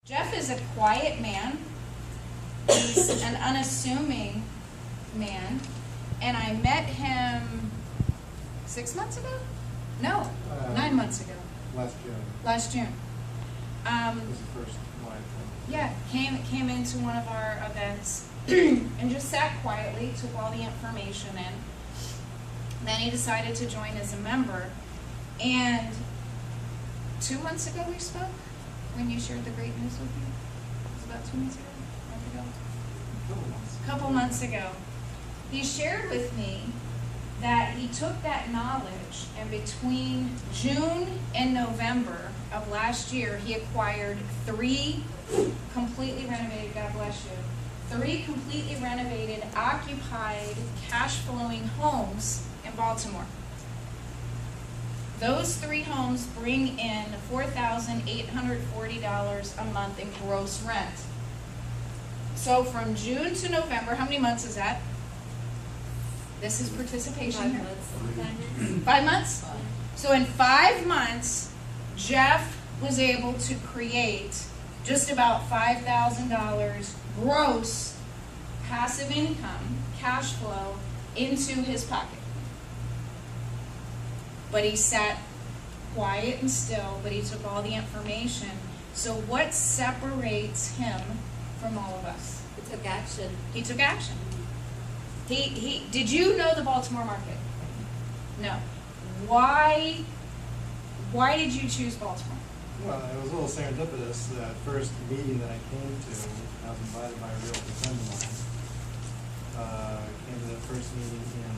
Jeff is a quiet man. He's an unassuming man. And I met him 6 months ago? No, 9 months ago. Last June. Last June. Was the first one. Yeah, came into one of our events and just sat quietly, took all the information in. Then he decided to join as a member. And 2 months ago we spoke when you shared the great news with me. It was about 2 months ago, a month ago. Couple months ago. He shared with me that he took that knowledge and between June and November of last year, he acquired 3 completely renovated, God bless you, 3 completely renovated, occupied, cash flowing homes in Baltimore. Those 3 homes bring in $4,840 a month in gross rent. So from June to November, how many months is that? This is participation here. 5 months? So in 5 months, Jeff was able to create just about $5,000 gross passive income, cash flow, into his pocket. But he sat quiet and still, but he took all the information. So what separates him from all of us? He took action. He took action. Did you know the Baltimore market? No. Why did you choose Baltimore? Well, it was a little serendipitous. The first meeting that I came to, I was invited by a realtor friend of mine. Came to the first meeting in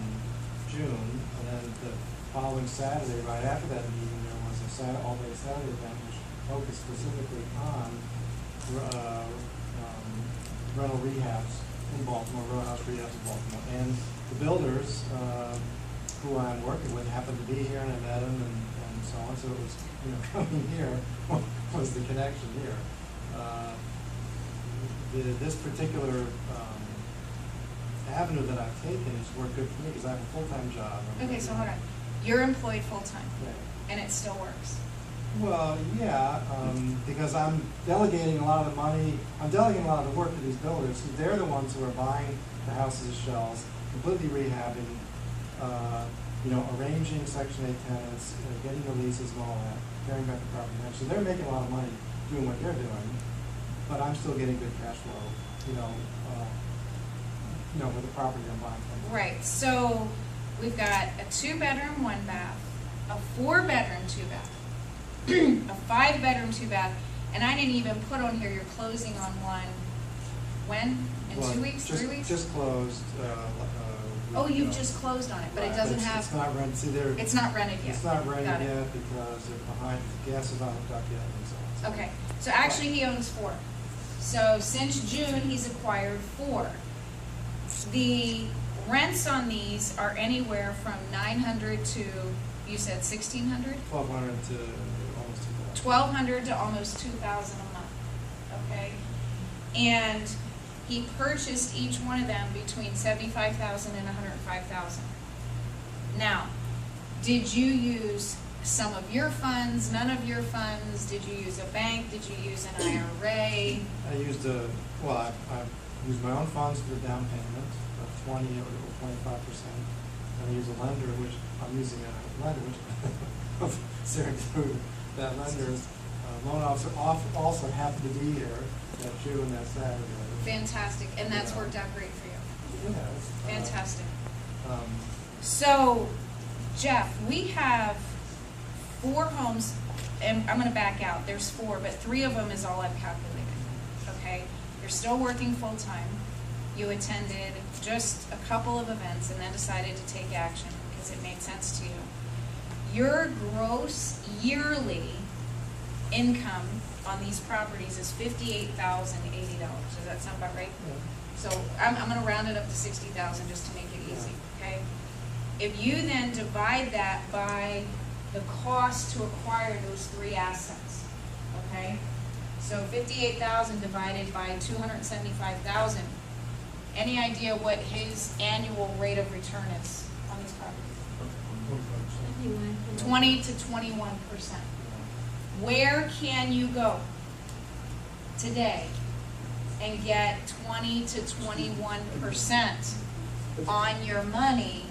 June, and then the following Saturday, right after that meeting, there was a all-day Saturday event which focused specifically on rental rehabs in Baltimore, row house rehabs in Baltimore. And the builders who I'm working with happened to be here, and I met them and so on. So it was, coming here was the connection here. This particular avenue that I've taken has worked good for me because I have a full-time job. Okay, so hold on. You're employed full-time, Yeah. and it still works. Well, yeah, because I'm delegating a lot of the money, I'm delegating a lot of the work to these builders, because they're the ones who are buying the houses as shells, completely rehabbing, arranging Section 8 tenants, getting the leases and all that, carrying back the property management. So they're making a lot of money doing what they're doing, but I'm still getting good cash flow, with the property I'm buying from. Right, so we've got a 2-bedroom, 1-bath, a 4-bedroom, 2-bath, a 5-bedroom, 2-bath, and I didn't even put on here you're closing on one. When? In 2 weeks, 3 weeks? Just closed. Oh, you've just closed on it, but it doesn't have. It's not rented. See, It's not rented yet. It's not rented Got it. yet because they're behind. The gas is not hooked up yet, and so on. Okay, so actually he owns 4. So since June, he's acquired 4. The rents on these are anywhere from $900 to, you said $1,600? $1,200 to almost $2,000. $1,200 to almost $2,000 a month, okay? And he purchased each one of them between $75,000 and $105,000. Now, did you use some of your funds, none of your funds? Did you use a bank? Did you use an IRA? I used I used my own funds for the down payment of 20 or 25%. And I used a lender, which I'm using a lender, which serendipity. That lender's loan officer also happened to be here that June and that Saturday. Fantastic, and that's worked out great for you. Yeah. Fantastic. So, Jeff, we have 4 homes, and I'm going to back out. There's 4, but 3 of them is all I've calculated. Okay? You're still working full-time. You attended just a couple of events and then decided to take action because it made sense to you. Your gross yearly income on these properties is $58,080. Does that sound about right? Yeah. So I'm going to round it up to $60,000 just to make it easy, okay? If you then divide that by the cost to acquire those 3 assets, okay? So 58,000 divided by 275,000. Any idea what his annual rate of return is on these properties? 20 to 21%. Where can you go today and get 20 to 21% on your money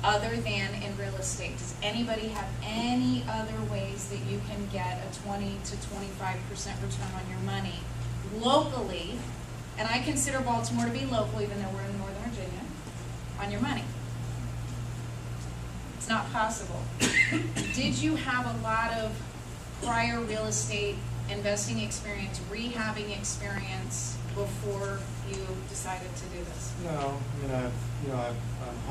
other than in real estate? Does anybody have any other ways that you can get a 20 to 25% return on your money locally? And I consider Baltimore to be local, even though we're in Northern Virginia, on your money. It's not possible. Did you have a lot of prior real estate investing experience, rehabbing experience before you decided to do this? No, I mean, I'm a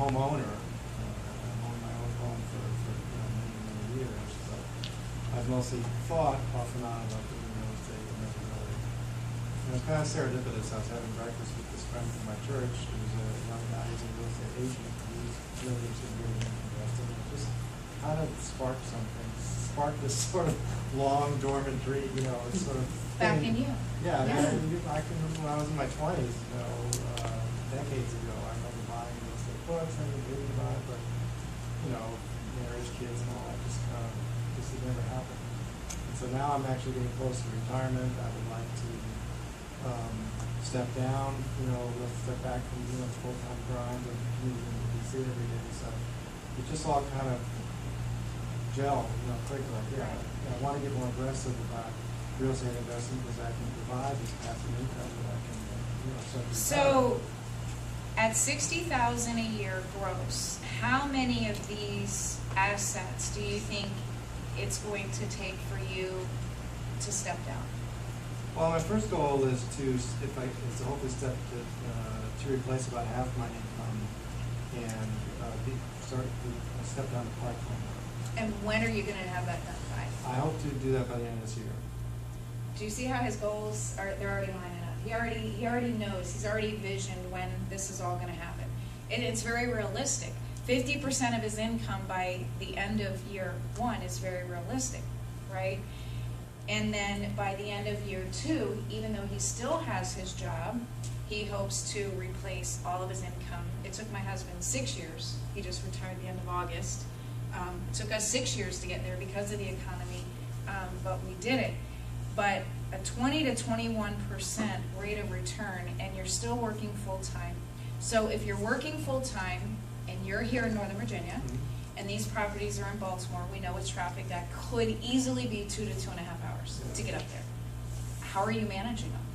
homeowner. I've owned my own home for many years, but I've mostly thought off and on about doing real estate and never really. It was kind of serendipitous. I was having breakfast with this friend from my church who was a young guy, he's a real estate agent. He was really interested in getting into investing. It just kind of sparked something, sparked this sort of long dormant dream, it's sort of Back thing. in you. Yeah, Yeah. I can remember when I was in my 20s, decades ago, I remember buying real estate books and reading about it, but, marriage, kids and all that just had never happened. And so now I'm actually getting close to retirement. I would like to step down, let's step back from, the full-time grind of commuting to DC every day. So it just all kind of gel, click like, I want to get more aggressive about real estate investing because I can provide this passive income that I can, So, at $60,000 a year gross, how many of these assets do you think it's going to take for you to step down? Well, my first goal is to hopefully to replace about half my income and step down to part-time. And when are you going to have that done by? I hope to do that by the end of this year. Do you see how his goals are? They're already lining up. He already knows. He's already visioned when this is all going to happen. And it's very realistic. 50% of his income by the end of year one is very realistic, right? And then by the end of year two, even though he still has his job, he hopes to replace all of his income. It took my husband 6 years. He just retired at the end of August. It took us 6 years to get there because of the economy, but we did it. But a 20 to 21% rate of return, and you're still working full-time. So if you're working full-time, and you're here in Northern Virginia, and these properties are in Baltimore, we know with traffic that could easily be 2 to 2.5 hours to get up there. How are you managing them?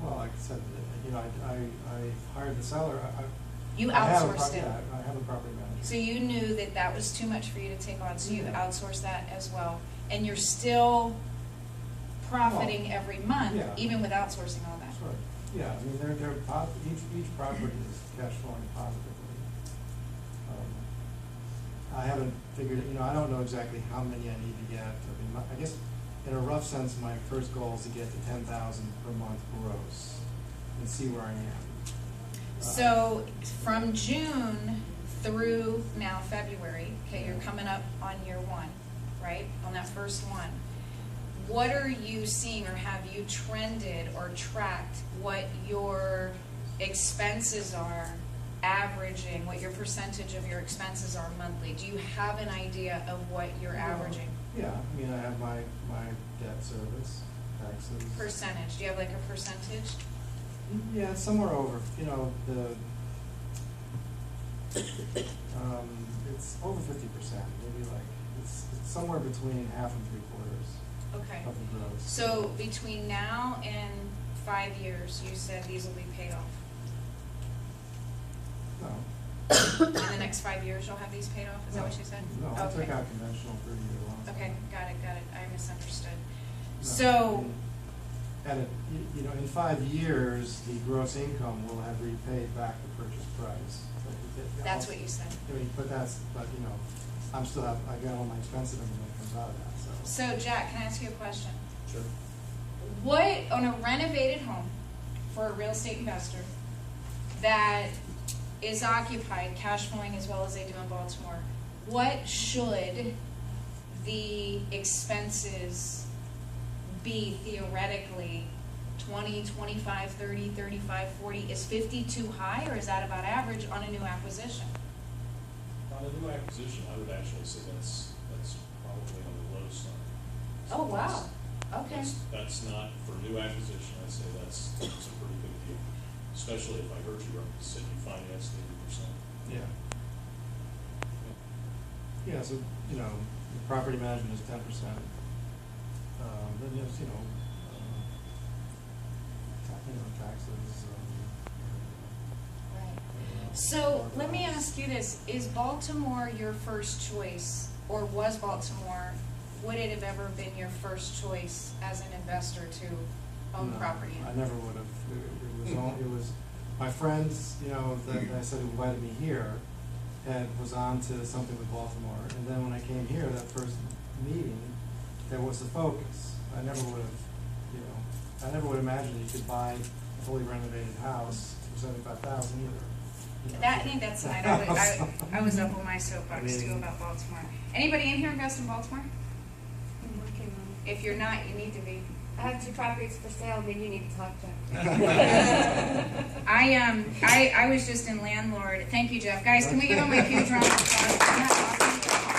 Well, like I said, I hired the seller. You I have outsourced it. Yeah, I have a property manager. So you knew that that was too much for you to take on, so you outsourced that as well. And you're still profiting every month, even with outsourcing all that. Sure. Yeah, I mean, each property is cash flowing positively. I haven't figured it, I don't know exactly how many I need to get. I mean, I guess in a rough sense, my first goal is to get to 10,000 per month gross and see where I am. So from June through now February, okay, you're coming up on year one, right? On that first one. What are you seeing, or have you trended or tracked what your expenses are averaging, what your percentage of your expenses are monthly? Do you have an idea of what you're averaging? Yeah, I mean, I have my debt service, taxes. Percentage, do you have like a percentage? Yeah, somewhere over, it's over 50%, maybe it's somewhere between half and 3/4 Okay. of the gross. So between now and 5 years, you said these will be paid off. No. In the next 5 years, you'll have these paid off? Is that what you said? No, I Okay. took out conventional 30-year loans. Okay, got it. I misunderstood. No, So, and in 5 years, the gross income will have repaid back the purchase price. that's what you said. I got all my expenses and it comes out of that, so. So, Jack, can I ask you a question? Sure. What, on a renovated home for a real estate investor that is occupied, cash flowing as well as they do in Baltimore, what should the expenses be theoretically? 20, 25, 30, 35, 40? Is 50 too high, or is that about average on a new acquisition? On a new acquisition, I would actually say that's probably on the low side. Oh, wow. Okay. That's not, for new acquisition, I'd say that's a pretty good deal. Especially if I heard you right, you said you financed 80%. Yeah. Yeah, so, you know, the property management is 10%. Then there's, taxes. Right. So let me ask you this, is Baltimore your first choice, or was Baltimore, would it have ever been your first choice as an investor to own No, property? I never would have. It was my friends, that I said who invited me here, was on to something with Baltimore, and then when I came here, that first meeting, that was the focus. I never would have imagined you could buy a fully renovated house for $75,000 either. I think that's tonight. I was up on my soapbox too about Baltimore. Anybody in here invest in Baltimore? I'm working on If you're not, you need to be. it. I have 2 properties for sale, then you need to talk to I was just in landlord. Thank you, Jeff. Guys, can we give him a huge round of applause? Isn't that awesome?